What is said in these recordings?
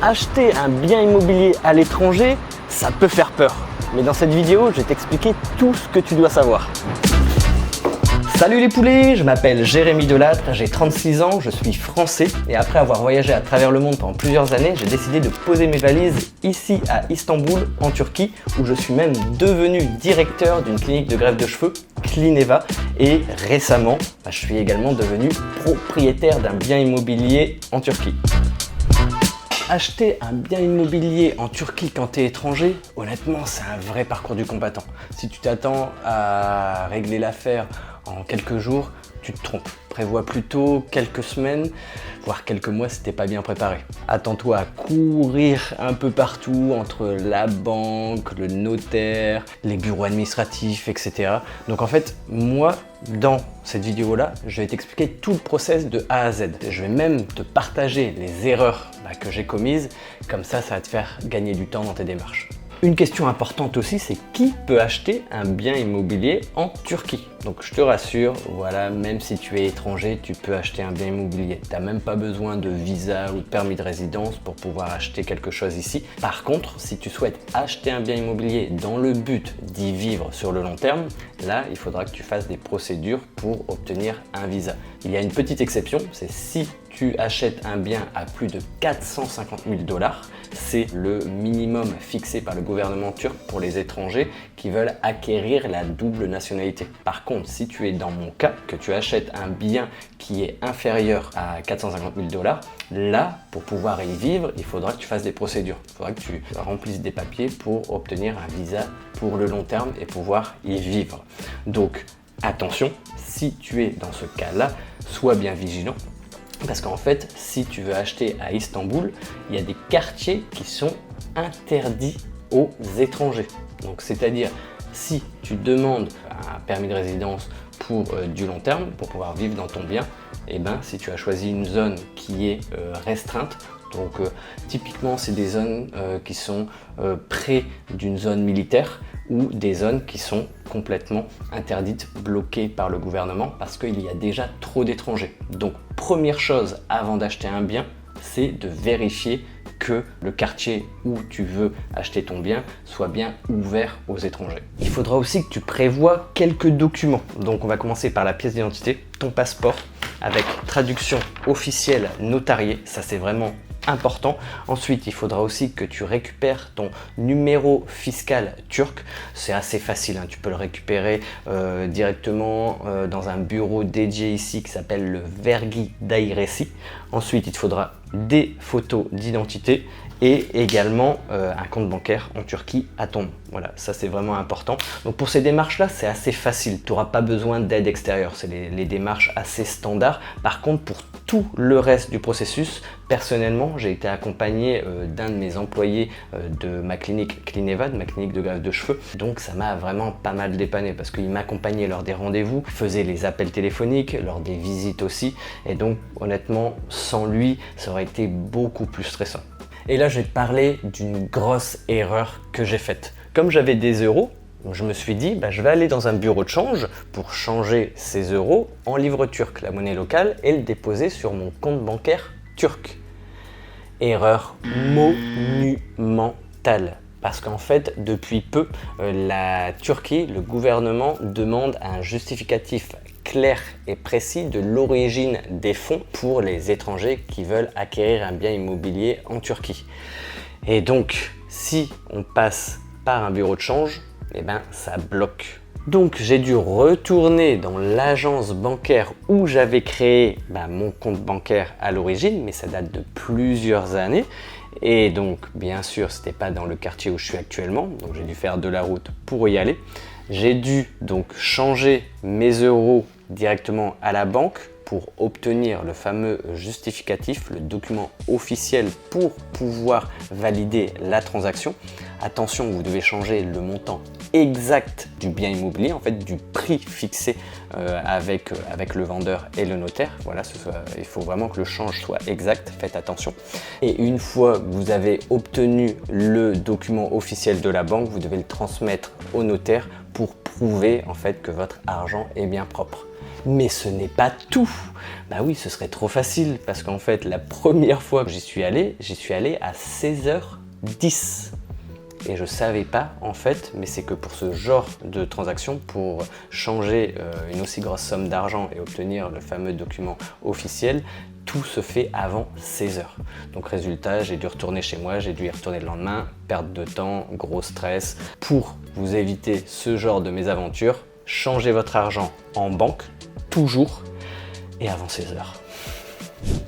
Acheter un bien immobilier à l'étranger, ça peut faire peur. Mais dans cette vidéo, je vais t'expliquer tout ce que tu dois savoir. Salut les poulets, je m'appelle Jérémy Delattre, j'ai 36 ans, je suis français et après avoir voyagé à travers le monde pendant plusieurs années, j'ai décidé de poser mes valises ici à Istanbul, en Turquie, où je suis même devenu directeur d'une clinique de greffe de cheveux, Clineva, et récemment, je suis également devenu propriétaire d'un bien immobilier en Turquie. Acheter un bien immobilier en Turquie quand tu es étranger, honnêtement, c'est un vrai parcours du combattant. Si tu t'attends à régler l'affaire en quelques jours, tu te trompes. Prévois plutôt quelques semaines, voire quelques mois si t'es pas bien préparé. Attends-toi à courir un peu partout entre la banque, le notaire, les bureaux administratifs, etc. Donc en fait, moi, dans cette vidéo-là, je vais t'expliquer tout le process de A à Z. Je vais même te partager les erreurs que j'ai commises, comme ça va te faire gagner du temps dans tes démarches. Une question importante aussi, c'est qui peut acheter un bien immobilier en Turquie? Donc je te rassure, voilà, même si tu es étranger, tu peux acheter un bien immobilier. Tu n'as même pas besoin de visa ou de permis de résidence pour pouvoir acheter quelque chose ici. Par contre, si tu souhaites acheter un bien immobilier dans le but d'y vivre sur le long terme, là, il faudra que tu fasses des procédures pour obtenir un visa. Il y a une petite exception, c'est si tu achètes un bien à plus de 450 000 $, c'est le minimum fixé par le gouvernement turc pour les étrangers qui veulent acquérir la double nationalité. Par contre, si tu es dans mon cas, que tu achètes un bien qui est inférieur à 450 000 $, là, pour pouvoir y vivre, il faudra que tu fasses des procédures. Il faudra que tu remplisses des papiers pour obtenir un visa pour le long terme et pouvoir y vivre. Donc, attention, si tu es dans ce cas-là, sois bien vigilant. Parce qu'en fait, si tu veux acheter à Istanbul, il y a des quartiers qui sont interdits aux étrangers. Donc, c'est-à-dire, si tu demandes un permis de résidence pour du long terme, pour pouvoir vivre dans ton bien, et ben, si tu as choisi une zone qui est restreinte, donc typiquement, c'est des zones qui sont près d'une zone militaire ou des zones qui sont complètement interdites, bloquées par le gouvernement parce qu'il y a déjà trop d'étrangers. Donc première chose avant d'acheter un bien, c'est de vérifier que le quartier où tu veux acheter ton bien soit bien ouvert aux étrangers. Il faudra aussi que tu prévois quelques documents. Donc on va commencer par la pièce d'identité, ton passeport avec traduction officielle notariée, ça c'est vraiment important. Ensuite, il faudra aussi que tu récupères ton numéro fiscal turc. C'est assez facile, hein. Tu peux le récupérer directement dans un bureau dédié ici qui s'appelle le Vergi Dairesi. Ensuite, il te faudra des photos d'identité et également un compte bancaire en Turquie à ton nom. Voilà, ça c'est vraiment important. Donc pour ces démarches-là, c'est assez facile. Tu n'auras pas besoin d'aide extérieure. C'est les démarches assez standards. Par contre, pour tout le reste du processus, personnellement, j'ai été accompagné d'un de mes employés de ma clinique Clineva, de ma clinique de greffe de cheveux. Donc ça m'a vraiment pas mal dépanné parce qu'il m'accompagnait lors des rendez-vous, faisait les appels téléphoniques, lors des visites aussi. Et donc honnêtement, sans lui, ça aurait été beaucoup plus stressant. Et là, je vais te parler d'une grosse erreur que j'ai faite. Comme j'avais des euros, je me suis dit, je vais aller dans un bureau de change pour changer ces euros en livres turcs, la monnaie locale, et le déposer sur mon compte bancaire turc. Erreur monumentale. Parce qu'en fait, depuis peu, la Turquie, le gouvernement demande un justificatif clair et précis de l'origine des fonds pour les étrangers qui veulent acquérir un bien immobilier en Turquie. Et donc, si on passe par un bureau de change, ça bloque. Donc j'ai dû retourner dans l'agence bancaire où j'avais créé mon compte bancaire à l'origine, mais ça date de plusieurs années. Et donc bien sûr, c'était pas dans le quartier où je suis actuellement, donc j'ai dû faire de la route pour y aller. J'ai dû donc changer mes euros directement à la banque pour obtenir le fameux justificatif, le document officiel pour pouvoir valider la transaction. Attention, vous devez changer le montant exact du bien immobilier, en fait du prix fixé avec le vendeur et le notaire. Voilà, il faut vraiment que le change soit exact, faites attention. Et une fois que vous avez obtenu le document officiel de la banque, vous devez le transmettre au notaire pour prouver en fait que votre argent est bien propre. Mais ce n'est pas tout. Bah oui, ce serait trop facile parce qu'en fait, la première fois que j'y suis allé à 16h10. Et je savais pas en fait, mais c'est que pour ce genre de transaction, pour changer une aussi grosse somme d'argent et obtenir le fameux document officiel, tout se fait avant 16h. Donc résultat, j'ai dû retourner chez moi, j'ai dû y retourner le lendemain, perte de temps, gros stress. Pour vous éviter ce genre de mésaventures, changez votre argent en banque, toujours, et avant 16h.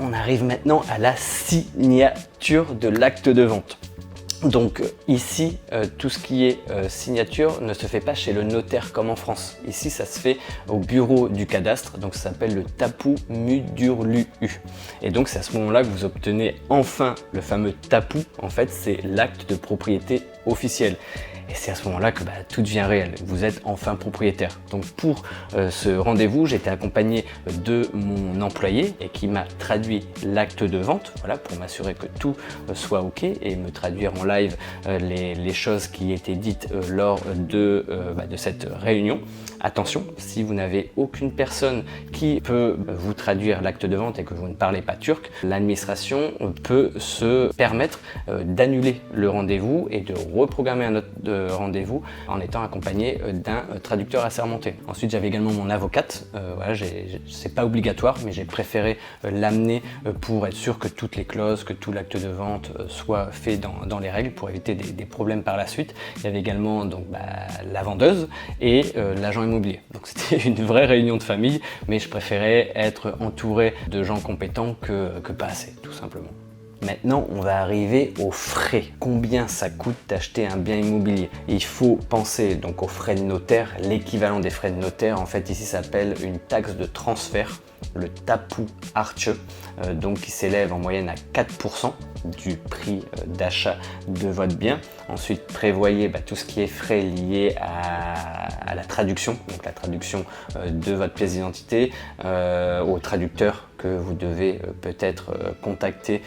On arrive maintenant à la signature de l'acte de vente. Donc ici, tout ce qui est signature ne se fait pas chez le notaire comme en France. Ici, ça se fait au bureau du cadastre, donc ça s'appelle le tapu mudurlu. Et donc c'est à ce moment-là que vous obtenez enfin le fameux tapu. En fait, c'est l'acte de propriété officiel. Et c'est à ce moment-là que tout devient réel. Vous êtes enfin propriétaire. Donc pour ce rendez-vous, j'étais accompagné de mon employé et qui m'a traduit l'acte de vente, voilà, pour m'assurer que tout soit OK et me traduire en live les choses qui étaient dites lors de cette réunion. Attention, si vous n'avez aucune personne qui peut vous traduire l'acte de vente et que vous ne parlez pas turc, l'administration peut se permettre d'annuler le rendez-vous et de reprogrammer un autre rendez-vous en étant accompagné d'un traducteur assermenté. Ensuite, j'avais également mon avocate. Voilà, c'est pas obligatoire, mais j'ai préféré l'amener pour être sûr que toutes les clauses, que tout l'acte de vente soit fait dans les règles pour éviter des problèmes par la suite. Il y avait également donc, la vendeuse et l'agent immobilier. Donc c'était une vraie réunion de famille, mais je préférais être entouré de gens compétents que pas assez, tout simplement. Maintenant, on va arriver aux frais. Combien ça coûte d'acheter un bien immobilier? Il faut penser donc aux frais de notaire. L'équivalent des frais de notaire, en fait, ici s'appelle une taxe de transfert, le tapu harçe, donc qui s'élève en moyenne à 4% du prix d'achat de votre bien. Ensuite, prévoyez tout ce qui est frais liés à la traduction, donc la traduction de votre pièce d'identité, au traducteur que vous devez peut-être contacter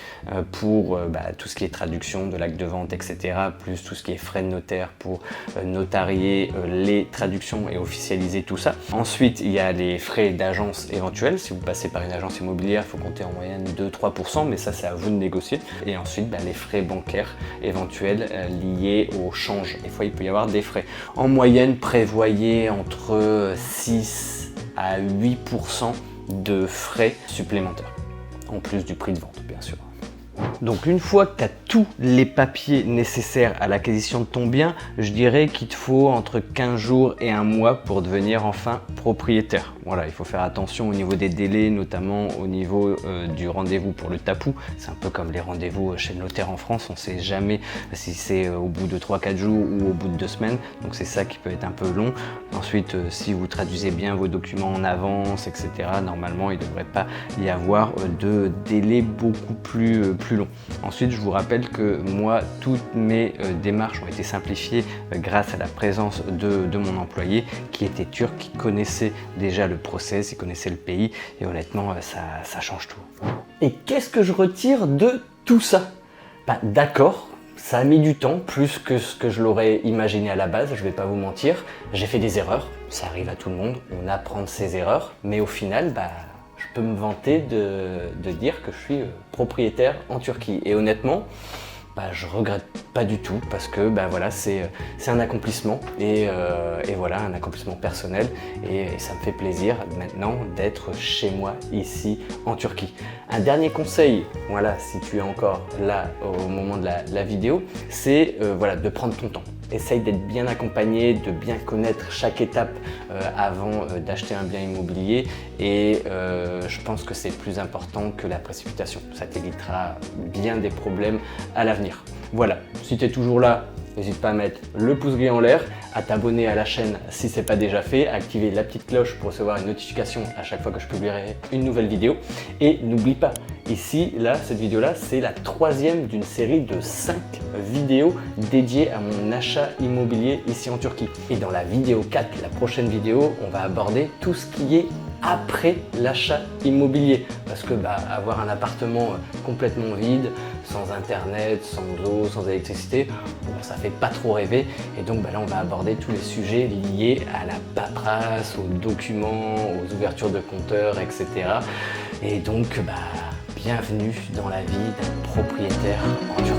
pour tout ce qui est traduction de l'acte de vente, etc. Plus tout ce qui est frais de notaire pour notarier les traductions et officialiser tout ça. Ensuite, il y a les frais d'agence éventuels. Si vous passez par une agence immobilière, il faut compter en moyenne 2-3%, mais ça, c'est à vous de négocier. Et ensuite, les frais bancaires éventuels liés au change. Des fois, il peut y avoir des frais. En moyenne, prévoyez entre 6 à 8% de frais supplémentaires, en plus du prix de vente, bien sûr. Donc une fois que tu as tous les papiers nécessaires à l'acquisition de ton bien, je dirais qu'il te faut entre 15 jours et un mois pour devenir enfin propriétaire. Voilà, il faut faire attention au niveau des délais, notamment au niveau du rendez-vous pour le tapu. C'est un peu comme les rendez-vous chez le notaire en France, on ne sait jamais si c'est au bout de 3-4 jours ou au bout de 2 semaines, donc c'est ça qui peut être un peu long. Ensuite, si vous traduisez bien vos documents en avance, etc., normalement il ne devrait pas y avoir de délai beaucoup plus long. Ensuite, je vous rappelle que moi, toutes mes démarches ont été simplifiées grâce à la présence de mon employé qui était turc, qui connaissait déjà le process, il connaissait le pays et honnêtement, ça change tout. Et qu'est-ce que je retire de tout ça? D'accord, ça a mis du temps, plus que ce que je l'aurais imaginé à la base, je vais pas vous mentir. J'ai fait des erreurs, ça arrive à tout le monde, on apprend de ses erreurs, mais au final, je peux me vanter de dire que je suis propriétaire en Turquie. Et honnêtement, je regrette pas du tout parce que voilà, c'est un accomplissement et voilà, un accomplissement personnel et ça me fait plaisir maintenant d'être chez moi ici en Turquie. Un dernier conseil, voilà, si tu es encore là au moment de la vidéo, c'est voilà, de prendre ton temps. Essaye d'être bien accompagné, de bien connaître chaque étape avant d'acheter un bien immobilier et je pense que c'est plus important que la précipitation. Ça t'évitera bien des problèmes à l'avenir. Voilà, si tu es toujours là, n'hésite pas à mettre le pouce bleu en l'air, à t'abonner à la chaîne si ce n'est pas déjà fait, à activer la petite cloche pour recevoir une notification à chaque fois que je publierai une nouvelle vidéo. Et n'oublie pas, ici, là, cette vidéo-là, c'est la 3e d'une série de 5 vidéos dédiées à mon achat immobilier ici en Turquie. Et dans la vidéo 4, la prochaine vidéo, on va aborder tout ce qui est après l'achat immobilier. Parce que avoir un appartement complètement vide, sans internet, sans eau, sans électricité, bon, ça fait pas trop rêver. Et donc là on va aborder tous les sujets liés à la paperasse, aux documents, aux ouvertures de compteurs, etc. Et donc bienvenue dans la vie d'un propriétaire endurci.